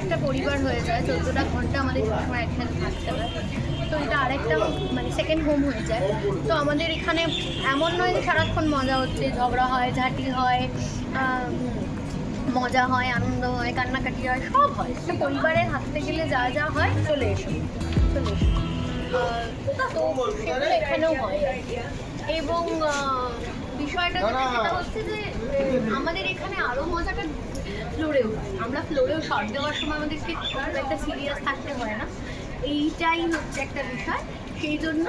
একটা পরিবার হয়ে যায়, 14টা ঘন্টা আমাদের সবসময় একসাথে থাকতে হয়। তো এটা আরেকটা মানে সেকেন্ড হোম হয়ে যায়। তো আমাদের এখানে এমন নয় যে সারাক্ষণ মজা হচ্ছে, ঝগড়া হয়, ঝাঁটি হয়, মজা হয়, আনন্দ হয়, কান্নাকাটি হয়, সব হয়। একটা পরিবারে থাকতে গেলে যা যা হয় চলে এসো, চলে এসো। তো সেগুলো এখানেও হয়। এবং বিষয়টা যেটা হচ্ছে যে আমাদের এখানে আরও মজাটা ফ্লোরেও হয়। আমরা ফ্লোরেও শট দেওয়ার সময় আমাদেরকে খুব একটা সিরিয়াস থাকতে হয় না, এইটাই হচ্ছে একটা বিষয়। সেই জন্য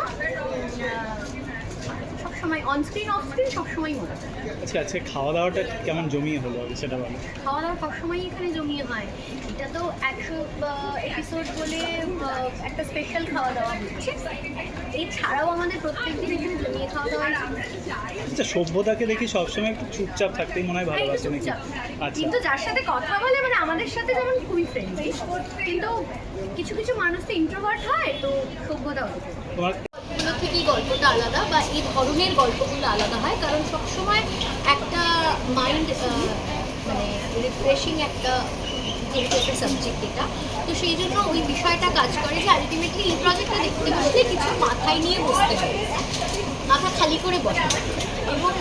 সবসময় অনস্ক্রিন অফস্ক্রিন সবসময় মজা। আচ্ছা আচ্ছা, খাওয়া দাওয়াটা কেমন জমিয়ে হলো সেটা বলো। খাওয়া দাওয়া সবসময় এখানে জমিয়ে হয়। এটা তো 100 এপিসোড বলে একটা স্পেশাল খাওয়া দাওয়া হচ্ছে। এছাড়াও আমাদের প্রত্যেকদিন এখানে জমিয়ে খাওয়া দাওয়া। আচ্ছা, সভ্যতাকে দেখি সবসময় একটু চুপচাপ থাকতেই মনে হয় ভালোবাসে নাকি? আচ্ছা, কিন্তু যার সাথে কথা বলে মানে আমাদের সাথে যেমন খুবই ফ্রেন্ডলি, কিন্তু কিছু কিছু মানুষ তো ইন্ট্রোভার্ট হয়, তো সভ্যতা হতে তোমার গল্পগুলো থেকেই গল্পটা আলাদা বা এই ধরনের গল্পগুলো আলাদা হয়, কারণ সবসময় একটা মাইন্ড মানে রিফ্রেশিং একটা যেহেতু একটা সাবজেক্ট এটা, তো সেই জন্য ওই বিষয়টা কাজ করে যে আলটিমেটলি এই প্রজেক্টটা দেখতে বসলে কিছু মাথায় নিয়ে বসতে হবে, মাথা খালি করে বসা এবং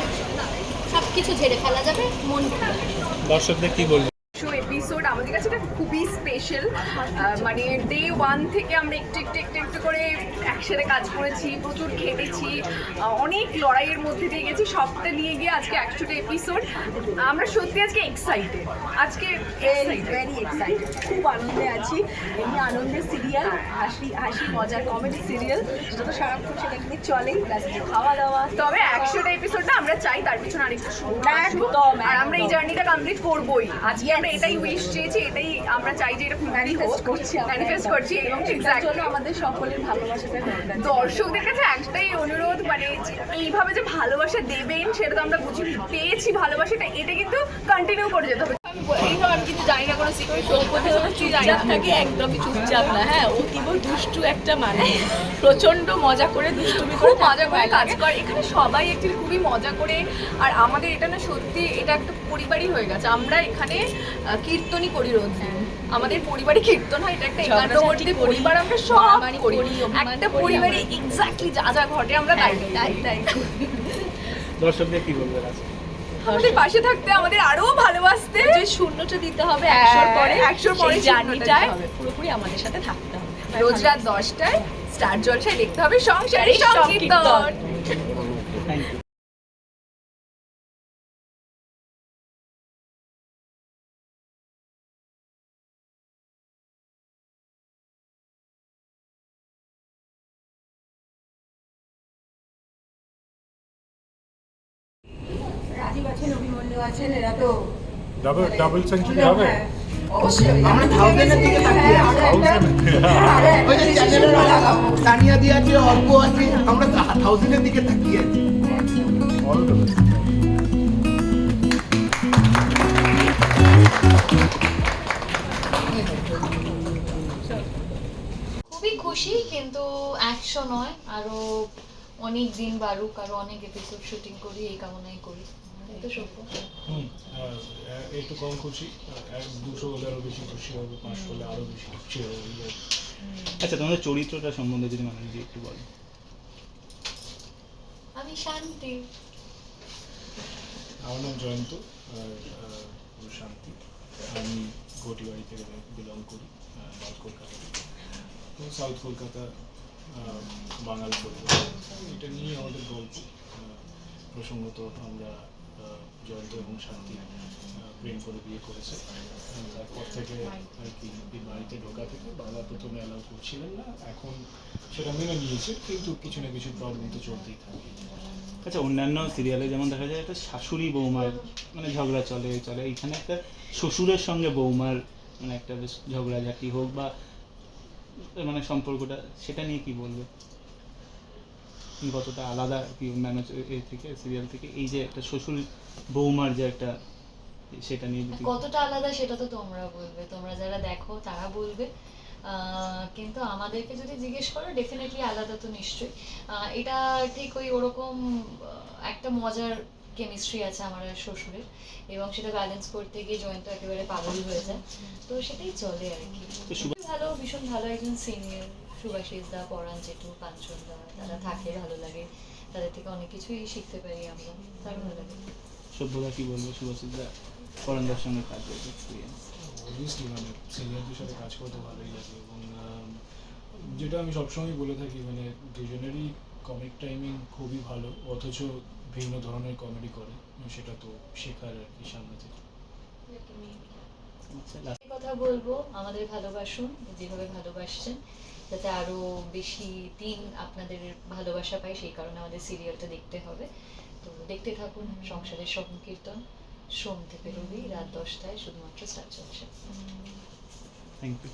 সব কিছু ঝেড়ে ফেলা যাবে, মন খুলে। দর্শকদের কি বলবো? এপিসোড আমাদের কাছে এটা খুবই স্পেশাল। মানে ডে 1 থেকে আমরা একটু একটু একটু একটু করে একসাথে কাজ করেছি, প্রচুর খেটেছি, অনেক লড়াইয়ের মধ্যে দিয়ে গেছি, সবটা নিয়ে গিয়ে আজকে 100টা এপিসোড। আমরা সত্যি আজকে এক্সাইটেড, আজকে ভেরি এক্সাইটেড, খুব আনন্দে আছি। এমনি আনন্দের সিরিয়াল, হাসি হাসি মজার কমেডি সিরিয়াল, সেটা তো সারাক্ষণ সেটা নিয়ে চলেই, প্লাস খাওয়া দাওয়া। তবে 100টা এপিসোডটা আমরা চাই তার পিছনে আরেকটু একদম, আর আমরা এই জার্নিটা কমপ্লিট করবোই। আজকে আমরা এটাই উইশ চেয়েছি, এটাই আমরা চাই যে এটা ম্যানিফেস্ট করছি, ম্যানিফেস্ট করছি এবং তার জন্য আমাদের সকলের ভালোবাসাটা দরকার। দর্শকদের কাছে একটাই অনুরোধ, মানে এইভাবে যে ভালোবাসা দেবেন সেটা তো আমরা বুঝি পেয়েছি, ভালোবাসাটা এটা কিন্তু কন্টিনিউ করে যেতে হবে। এইভাবে আমি কিন্তু জানি না কোনো সিক্রেট চুপচাপ থাকে, একদমই চুপচাপ না। হ্যাঁ, অতীব দুষ্টু একটা মানুষ, প্রচন্ড মজা করে দুষ্টুমি খুব করে মজা করে কাজ করে এখানে সবাই, একচুয়ালি খুবই মজা করে। আর আমাদের এটা না সত্যি এটা একটা পরিবারই হয়ে গেছে। আমরা এখানে কীর্তনই করি রোজ, আমাদের পরিবারে কীর্তন হয়, এটা একটা একান্নবর্তী পরিবার, আমরা সব করি একটা পরিবারে এক্স্যাক্টলি যা যা ঘটে আমরা তাই তাই। দর্শকদের কি বলবে আজকে? আমাদের পাশে থাকতে, আমাদের আরো ভালোবাসতে, যে শূন্যটা দিতে হবে 100 পরে, 100 পরে জার্নিটায় পুরোপুরি আমাদের সাথে থাকতে হবে। রোজ রাত 10টায় স্টার জলসায় দেখতে হবে সংসারে সংকীর্তন। Thank you. রাজীব আছেন, অভিমন্যু আছেন, এরা তো ডাবল সেঞ্চুরি হবে। অবশ্যই আমরা থাউজেন্ডের দিকে তাকিয়ে আছি। ওই যে চ্যানেলের তানিয়া দিয়ে আছে, অল্প আছে, আমরা থাউজেন্ডের দিকে তাকিয়ে আছি। All the best. খুবই খুশি, কিন্তু 100 নয়, আরো অনেক দিন বাড়ুক, আরো অনেক এপিসোড শুটিং করি, এই কামনাই করি। এই তো সত্য। একটু কম খুশি, 200 হলে আরো বেশি খুশি হবে, 500 হলে আরো বেশি খুশি হবে। আচ্ছা, তোমাদের চরিত্রটা সম্বন্ধে যদি মানে যদি একটু বলো। আমি শান্তি। আমার নাম জয়ন্ত, আর শান্তি। আমি ঘটিবাড়ি থেকে বিলং করি, নর্থ কলকাতা, সাউথ কলকাতা, বাঙাল পরিবার। এটা নিয়ে আমাদের গল্প। প্রসঙ্গত আমরা জয়ন্ত এবং শান্তি প্রেম করে বিয়ে করেছে। তারপর থেকে আর কি এই বাড়িতে ঢোকা থেকে বাবা প্রথমে অ্যালাউ করছিলেন না, এখন সেটা মেনে নিয়েছে, কিন্তু কিছু না কিছু প্রবলেম তো চলতেই থাকে। আচ্ছা, অন্যান্য সিরিয়ালে যেমন দেখা যায় একটা শাশুড়ি বৌমার মানে ঝগড়া চলে, এখানে একটা শ্বশুরের সঙ্গে বৌমার মানে একটা বেশ ঝগড়াঝাটি হোক বা মানে সম্পর্কটা, সেটা নিয়ে কি বলবে? কতটা আলাদা কি অন্যান্য এ থেকে সিরিয়াল থেকে, এই যে একটা শ্বশুর বৌমার যে একটা, সেটা নিয়ে কতটা আলাদা সেটা তো তোমরা বলবে, তোমরা যারা দেখো তারা বলবে। কিন্তু আমাদেরকে যদি জিজ্ঞেস করো, ডেফিনেটলি আলাদা তো নিশ্চয়ই। এটা ঠিক ওই ওরকম একটা মজার কেমিস্ট্রি আছে আমার আর শ্বশুরের, এবং সেটা ব্যালেন্স করতে গিয়ে জয়ন্ত একেবারে পাগল হয়ে যায়। তো সেটাই চলে আর কি। তো ভালো, ভীষণ ভালো একজন সিনিয়র, সুভাষিস দা, পরাণ জেঠু, কাঞ্চন দা, তারা থাকে, ভালো লাগে, তাদের থেকে অনেক কিছুই শিখতে পারি আমরা, দারুণ ভালো লাগে। সভ্যতা কি বলবে শুভশ্রীদা পরাণদার সঙ্গে কাজ করতে এক্সপিরিয়েন্স? অবভিয়াসলি মানে সিনিয়রদের সাথে কাজ করতে ভালোই লাগে, এবং যেটা আমি সবসময় বলে থাকি মানে দুজনেরই কমিক টাইমিং খুবই ভালো, অথচ ভিন্ন ধরনের কমেডি করে, সেটা তো শেখার আর কি সামনে থেকে। এই কথা বলবো, আমাদের ভালোবাসুন, যেভাবে ভালোবাসছেন, যাতে আরো বেশি দিন আপনাদের ভালোবাসা পাই, সেই কারণে আমাদের সিরিয়ালটা দেখতে হবে। তো দেখতে থাকুন সংসারের সংকীর্তন, সোম থেকে রবি রাত 10টায় শুধুমাত্র স্টার জলসা। Thank you.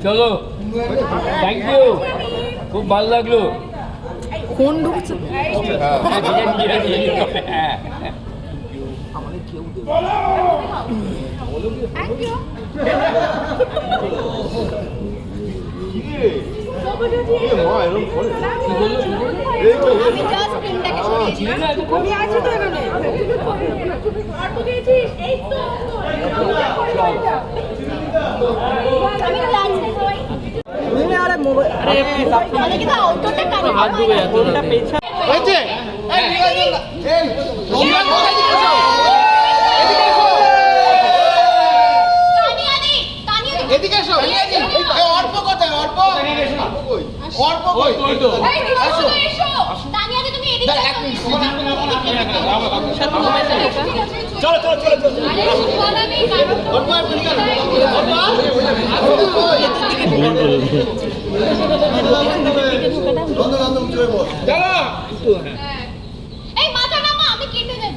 চলো, থ্যাংক ইউ, খুব ভালো লাগলো। ফোন ঢুকছে। হাত ডুবে যাচ্ছে। হয়েছে? এদিকে এসো, অর্প কোথায়? অর্প অর্প কই? আসো। এক মিনিট, চলো চলো চলো চলো। অর্প এদিকে গেল। নন্দন নন্দন চলে বল। এই মাথা নামা, আমি কেটে দেব।